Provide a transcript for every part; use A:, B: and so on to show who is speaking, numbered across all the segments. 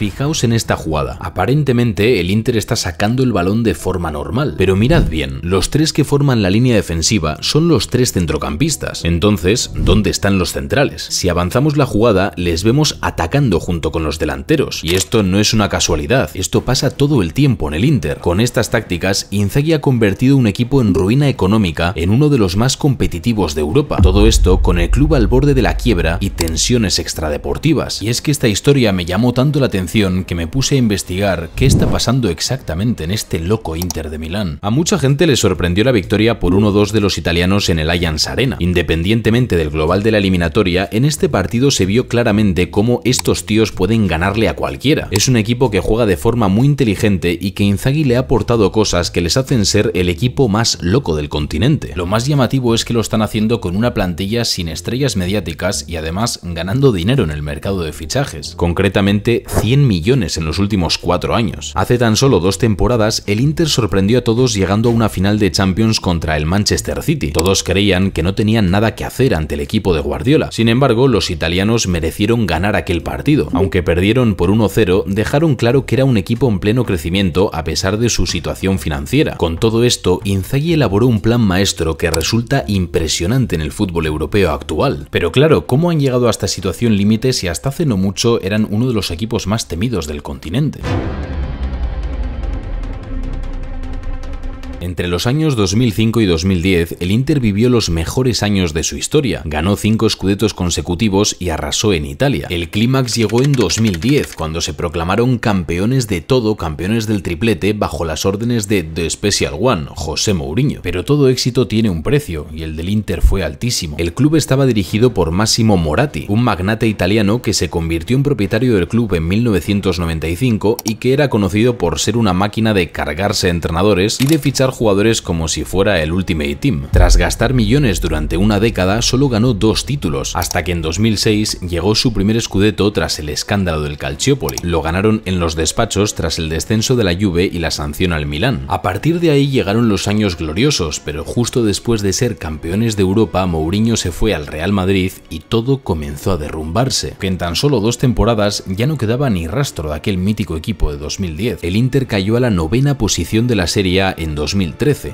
A: Fijaos en esta jugada. Aparentemente el Inter está sacando el balón de forma normal, pero mirad bien, los tres que forman la línea defensiva son los tres centrocampistas. Entonces, ¿dónde están los centrales? Si avanzamos la jugada, les vemos atacando junto con los delanteros. Y esto no es una casualidad, esto pasa todo el tiempo en el Inter. Con estas tácticas, Inzaghi ha convertido un equipo en ruina económica en uno de los más competitivos de Europa. Todo esto con el club al borde de la quiebra y tensiones extradeportivas. Y es que esta historia me llamó tanto la atención que me puse a investigar qué está pasando exactamente en este loco Inter de Milán. A mucha gente le sorprendió la victoria por 1-2 de los italianos en el Allianz Arena. Independientemente del global de la eliminatoria, en este partido se vio claramente cómo estos tíos pueden ganarle a cualquiera. Es un equipo que juega de forma muy inteligente y que Inzaghi le ha aportado cosas que les hacen ser el equipo más loco del continente. Lo más llamativo es que lo están haciendo con una plantilla sin estrellas mediáticas y además ganando dinero en el mercado de fichajes. Concretamente 100 millones en los últimos 4 años. Hace tan solo 2 temporadas el Inter sorprendió a todos llegando a una final de Champions contra el Manchester City. Todos creían que no tenían nada que hacer ante el equipo de Guardiola. Sin embargo, los italianos merecieron ganar aquel partido. Aunque perdieron por 1-0, dejaron claro que era un equipo en pleno crecimiento a pesar de su situación financiera. Con todo esto, Inzaghi elaboró un plan maestro que resulta impresionante en el fútbol europeo actual. Pero claro, ¿cómo han llegado a esta situación límite si hasta hace no mucho eran uno de los equipos más temidos del continente? Entre los años 2005 y 2010, el Inter vivió los mejores años de su historia. Ganó 5 scudettos consecutivos y arrasó en Italia. El clímax llegó en 2010, cuando se proclamaron campeones de todo, campeones del triplete, bajo las órdenes de The Special One, José Mourinho. Pero todo éxito tiene un precio, y el del Inter fue altísimo. El club estaba dirigido por Massimo Moratti, un magnate italiano que se convirtió en propietario del club en 1995 y que era conocido por ser una máquina de cargarse entrenadores y de fichar jugadores como si fuera el Ultimate Team. Tras gastar millones durante una década, solo ganó 2 títulos, hasta que en 2006 llegó su primer scudetto tras el escándalo del Calciopoli. Lo ganaron en los despachos tras el descenso de la Juve y la sanción al Milán. A partir de ahí llegaron los años gloriosos, pero justo después de ser campeones de Europa, Mourinho se fue al Real Madrid y todo comenzó a derrumbarse. Que en tan solo 2 temporadas ya no quedaba ni rastro de aquel mítico equipo de 2010. El Inter cayó a la 9ª posición de la Serie A en 2013,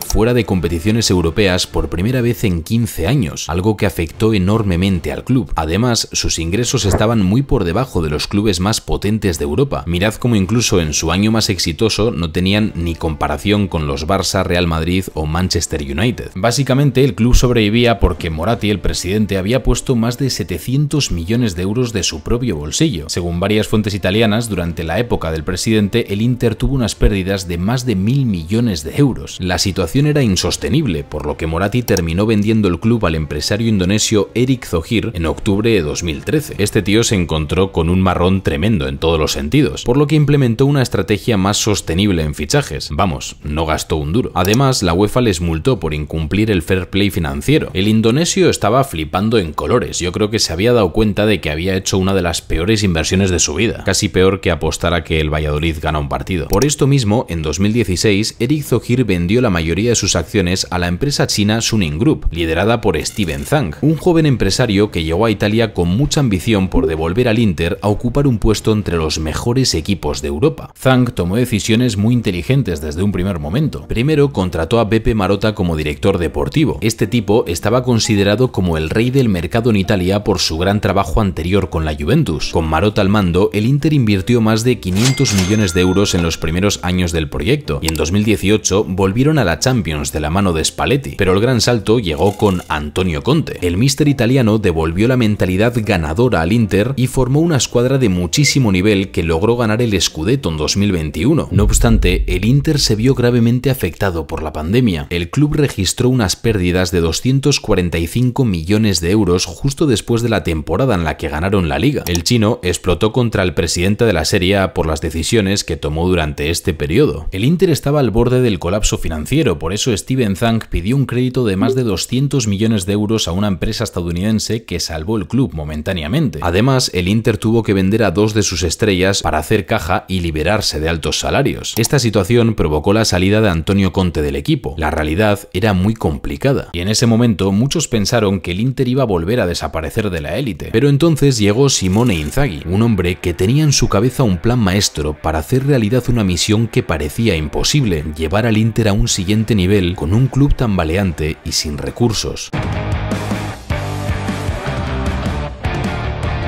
A: fuera de competiciones europeas por primera vez en 15 años, algo que afectó enormemente al club. Además, sus ingresos estaban muy por debajo de los clubes más potentes de Europa. Mirad cómo incluso en su año más exitoso no tenían ni comparación con los Barça, Real Madrid o Manchester United. Básicamente, el club sobrevivía porque Moratti, el presidente, había puesto más de 700 millones de euros de su propio bolsillo. Según varias fuentes italianas, durante la época del presidente, el Inter tuvo unas pérdidas de más de 1.000 millones de euros. La situación era insostenible, por lo que Moratti terminó vendiendo el club al empresario indonesio Erick Thohir en octubre de 2013. Este tío se encontró con un marrón tremendo en todos los sentidos, por lo que implementó una estrategia más sostenible en fichajes. Vamos, no gastó un duro. Además, la UEFA les multó por incumplir el fair play financiero. El indonesio estaba flipando en colores. Yo creo que se había dado cuenta de que había hecho una de las peores inversiones de su vida. Casi peor que apostar a que el Valladolid gana un partido. Por esto mismo, en 2016, Erick Thohir vendió la mayoría de sus acciones a la empresa china Suning Group, liderada por Steven Zhang, un joven empresario que llegó a Italia con mucha ambición por devolver al Inter a ocupar un puesto entre los mejores equipos de Europa. Zhang tomó decisiones muy inteligentes desde un primer momento. Primero, contrató a Beppe Marotta como director deportivo. Este tipo estaba considerado como el rey del mercado en Italia por su gran trabajo anterior con la Juventus. Con Marotta al mando, el Inter invirtió más de 500 millones de euros en los primeros años del proyecto, y en 2018 volvieron a la Champions de la mano de Spalletti, pero el gran salto llegó con Antonio Conte. El míster italiano devolvió la mentalidad ganadora al Inter y formó una escuadra de muchísimo nivel que logró ganar el Scudetto en 2021. No obstante, el Inter se vio gravemente afectado por la pandemia. El club registró unas pérdidas de 245 millones de euros justo después de la temporada en la que ganaron la liga. El chino explotó contra el presidente de la Serie A por las decisiones que tomó durante este periodo. El Inter estaba al borde del colapso financiero financiero, por eso Steven Zhang pidió un crédito de más de 200 millones de euros a una empresa estadounidense que salvó el club momentáneamente. Además, el Inter tuvo que vender a 2 de sus estrellas para hacer caja y liberarse de altos salarios. Esta situación provocó la salida de Antonio Conte del equipo. La realidad era muy complicada y en ese momento muchos pensaron que el Inter iba a volver a desaparecer de la élite. Pero entonces llegó Simone Inzaghi, un hombre que tenía en su cabeza un plan maestro para hacer realidad una misión que parecía imposible: llevar al Inter a un siguiente nivel con un club tambaleante y sin recursos.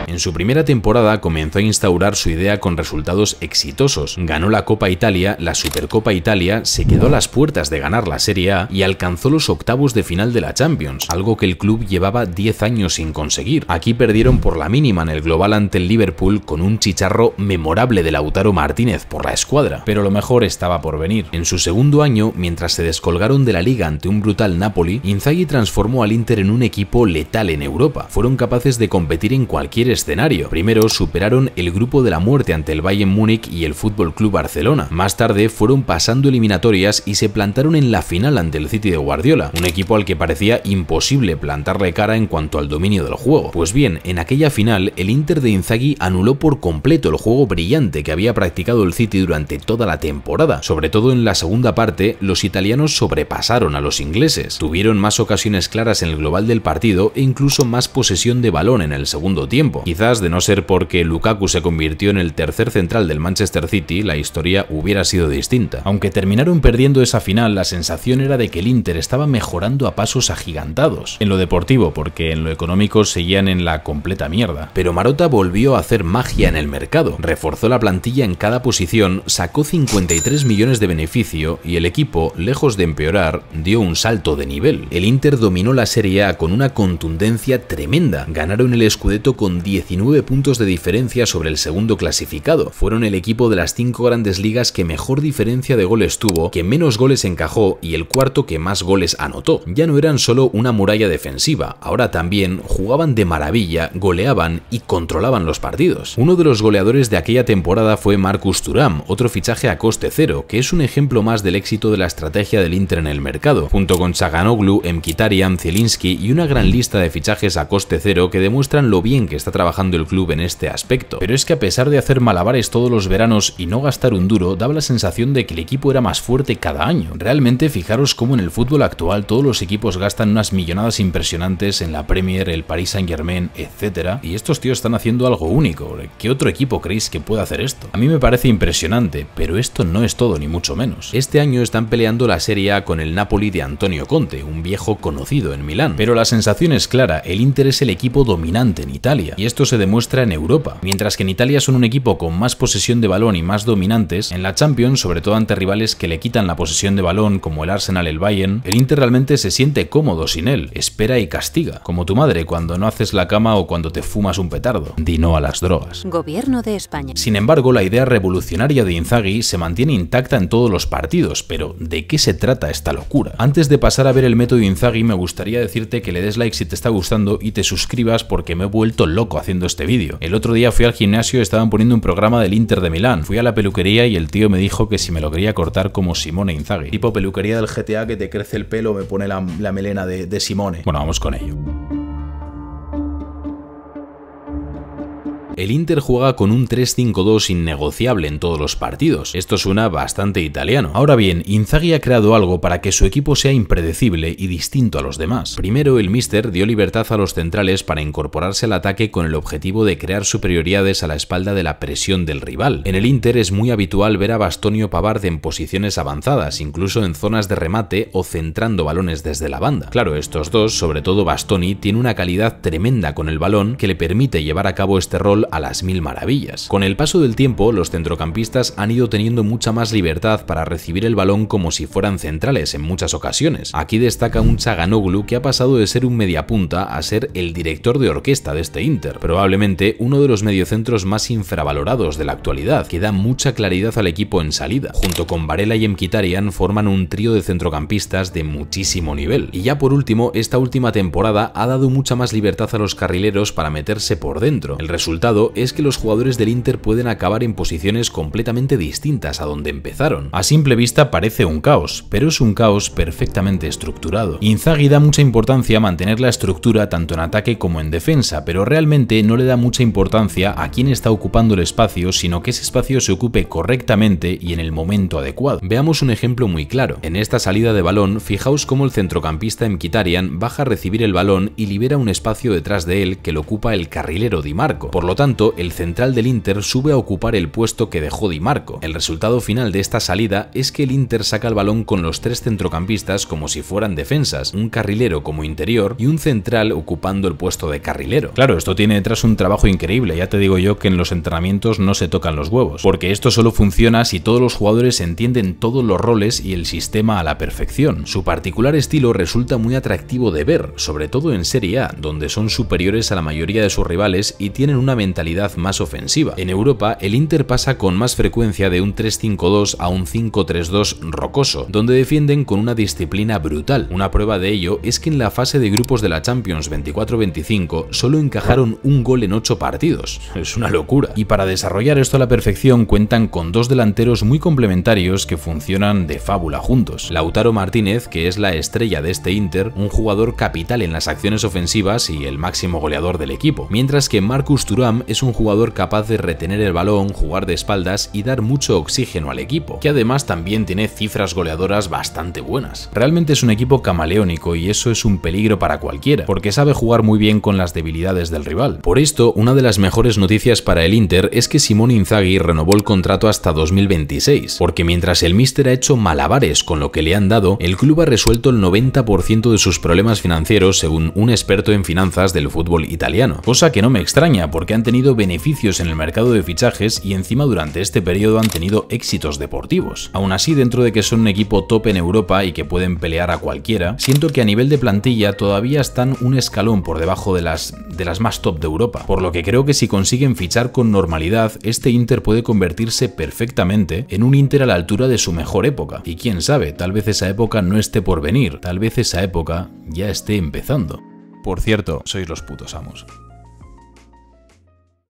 A: En su primera temporada comenzó a instaurar su idea con resultados exitosos. Ganó la Copa Italia, la Supercopa Italia, se quedó a las puertas de ganar la Serie A y alcanzó los octavos de final de la Champions, algo que el club llevaba 10 años sin conseguir. Aquí perdieron por la mínima en el global ante el Liverpool con un chicharro memorable de Lautaro Martínez por la escuadra, pero lo mejor estaba por venir. En su segundo año, mientras se descolgaron de la liga ante un brutal Napoli, Inzaghi transformó al Inter en un equipo letal en Europa. Fueron capaces de competir en cualquier escenario. Primero superaron el grupo de la muerte ante el Bayern Múnich y el Fútbol Club Barcelona. Más tarde fueron pasando eliminatorias y se plantaron en la final ante el City de Guardiola, un equipo al que parecía imposible plantarle cara en cuanto al dominio del juego. Pues bien, en aquella final el Inter de Inzaghi anuló por completo el juego brillante que había practicado el City durante toda la temporada. Sobre todo en la segunda parte, los italianos sobrepasaron a los ingleses. Tuvieron más ocasiones claras en el global del partido e incluso más posesión de balón en el segundo tiempo. Quizás, de no ser porque Lukaku se convirtió en el tercer central del Manchester City, la historia hubiera sido distinta. Aunque terminaron perdiendo esa final, la sensación era de que el Inter estaba mejorando a pasos agigantados. En lo deportivo, porque en lo económico seguían en la completa mierda. Pero Marotta volvió a hacer magia en el mercado. Reforzó la plantilla en cada posición, sacó 53 millones de beneficio y el equipo, lejos de empeorar, dio un salto de nivel. El Inter dominó la Serie A con una contundencia tremenda. Ganaron el Scudetto con 19 puntos de diferencia sobre el segundo clasificado. Fueron el equipo de las 5 grandes ligas que mejor diferencia de goles tuvo, que menos goles encajó y el cuarto que más goles anotó. Ya no eran solo una muralla defensiva, ahora también jugaban de maravilla, goleaban y controlaban los partidos. Uno de los goleadores de aquella temporada fue Marcus Thuram, otro fichaje a coste cero, que es un ejemplo más del éxito de la estrategia del Inter en el mercado, junto con Çalhanoğlu, Mkhitaryan, Zielinski y una gran lista de fichajes a coste cero que demuestran lo bien que está trabajando el club en este aspecto. Pero es que a pesar de hacer malabares todos los veranos y no gastar un duro, daba la sensación de que el equipo era más fuerte cada año. Realmente fijaros cómo en el fútbol actual todos los equipos gastan unas millonadas impresionantes en la Premier, el Paris Saint-Germain, etc. Y estos tíos están haciendo algo único. ¿Qué otro equipo creéis que puede hacer esto? A mí me parece impresionante, pero esto no es todo ni mucho menos. Este año están peleando la Serie A con el Napoli de Antonio Conte, un viejo conocido en Milán. Pero la sensación es clara, el Inter es el equipo dominante en Italia, y esto se demuestra en Europa. Mientras que en Italia son un equipo con más posesión de balón y más dominantes, en la Champions, sobre todo ante rivales que le quitan la posesión de balón como el Arsenal, el Bayern, el Inter realmente se siente cómodo sin él, espera y castiga, como tu madre cuando no haces la cama o cuando te fumas un petardo. Di no a las drogas.
B: Gobierno de España.
A: Sin embargo, la idea revolucionaria de Inzaghi se mantiene intacta en todos los partidos, pero ¿de qué se trata esta locura? Antes de pasar a ver el método Inzaghi, me gustaría decirte que le des like si te está gustando y te suscribas porque me he vuelto loco haciendo este vídeo. El otro día fui al gimnasio y estaban poniendo un programa del Inter de Milán. Fui a la peluquería y el tío me dijo que si me lo quería cortar como Simone Inzaghi. Tipo peluquería del GTA que te crece el pelo, me pone la melena de Simone. Bueno, vamos con ello. El Inter juega con un 3-5-2 innegociable en todos los partidos. Esto suena bastante italiano. Ahora bien, Inzaghi ha creado algo para que su equipo sea impredecible y distinto a los demás. Primero, el míster dio libertad a los centrales para incorporarse al ataque con el objetivo de crear superioridades a la espalda de la presión del rival. En el Inter es muy habitual ver a Bastoni o Pavard en posiciones avanzadas, incluso en zonas de remate o centrando balones desde la banda. Claro, estos dos, sobre todo Bastoni, tiene una calidad tremenda con el balón que le permite llevar a cabo este rol a las mil maravillas. Con el paso del tiempo, los centrocampistas han ido teniendo mucha más libertad para recibir el balón como si fueran centrales en muchas ocasiones. Aquí destaca un Çalhanoğlu que ha pasado de ser un mediapunta a ser el director de orquesta de este Inter, probablemente uno de los mediocentros más infravalorados de la actualidad, que da mucha claridad al equipo en salida. Junto con Barella y Mkhitaryan forman un trío de centrocampistas de muchísimo nivel. Y ya por último, esta última temporada ha dado mucha más libertad a los carrileros para meterse por dentro. El resultado resultado es que los jugadores del Inter pueden acabar en posiciones completamente distintas a donde empezaron. A simple vista parece un caos, pero es un caos perfectamente estructurado. Inzaghi da mucha importancia a mantener la estructura tanto en ataque como en defensa, pero realmente no le da mucha importancia a quién está ocupando el espacio, sino que ese espacio se ocupe correctamente y en el momento adecuado. Veamos un ejemplo muy claro. En esta salida de balón, fijaos cómo el centrocampista Mkhitaryan baja a recibir el balón y libera un espacio detrás de él que lo ocupa el carrilero Di Marco. Por lo tanto, el central del Inter sube a ocupar el puesto que dejó Di Marco. El resultado final de esta salida es que el Inter saca el balón con los tres centrocampistas como si fueran defensas, un carrilero como interior y un central ocupando el puesto de carrilero. Claro, esto tiene detrás un trabajo increíble, ya te digo yo que en los entrenamientos no se tocan los huevos, porque esto solo funciona si todos los jugadores entienden todos los roles y el sistema a la perfección. Su particular estilo resulta muy atractivo de ver, sobre todo en Serie A, donde son superiores a la mayoría de sus rivales y tienen una mentalidad más ofensiva. En Europa, el Inter pasa con más frecuencia de un 3-5-2 a un 5-3-2 rocoso, donde defienden con una disciplina brutal. Una prueba de ello es que en la fase de grupos de la Champions 24-25 solo encajaron un gol en 8 partidos. Es una locura. Y para desarrollar esto a la perfección cuentan con dos delanteros muy complementarios que funcionan de fábula juntos. Lautaro Martínez, que es la estrella de este Inter, un jugador capital en las acciones ofensivas y el máximo goleador del equipo, mientras que Marcus Thuram es un jugador capaz de retener el balón, jugar de espaldas y dar mucho oxígeno al equipo, que además también tiene cifras goleadoras bastante buenas. Realmente es un equipo camaleónico y eso es un peligro para cualquiera, porque sabe jugar muy bien con las debilidades del rival. Por esto, una de las mejores noticias para el Inter es que Simone Inzaghi renovó el contrato hasta 2026, porque mientras el míster ha hecho malabares con lo que le han dado, el club ha resuelto el 90% de sus problemas financieros según un experto en finanzas del fútbol italiano, cosa que no me extraña porque han tenido beneficios en el mercado de fichajes y encima durante este periodo han tenido éxitos deportivos. Aún así, dentro de que son un equipo top en Europa y que pueden pelear a cualquiera, siento que a nivel de plantilla todavía están un escalón por debajo de las más top de Europa, por lo que creo que si consiguen fichar con normalidad, este Inter puede convertirse perfectamente en un Inter a la altura de su mejor época. Y quién sabe, tal vez esa época no esté por venir, tal vez esa época ya esté empezando. Por cierto, sois los putos amos.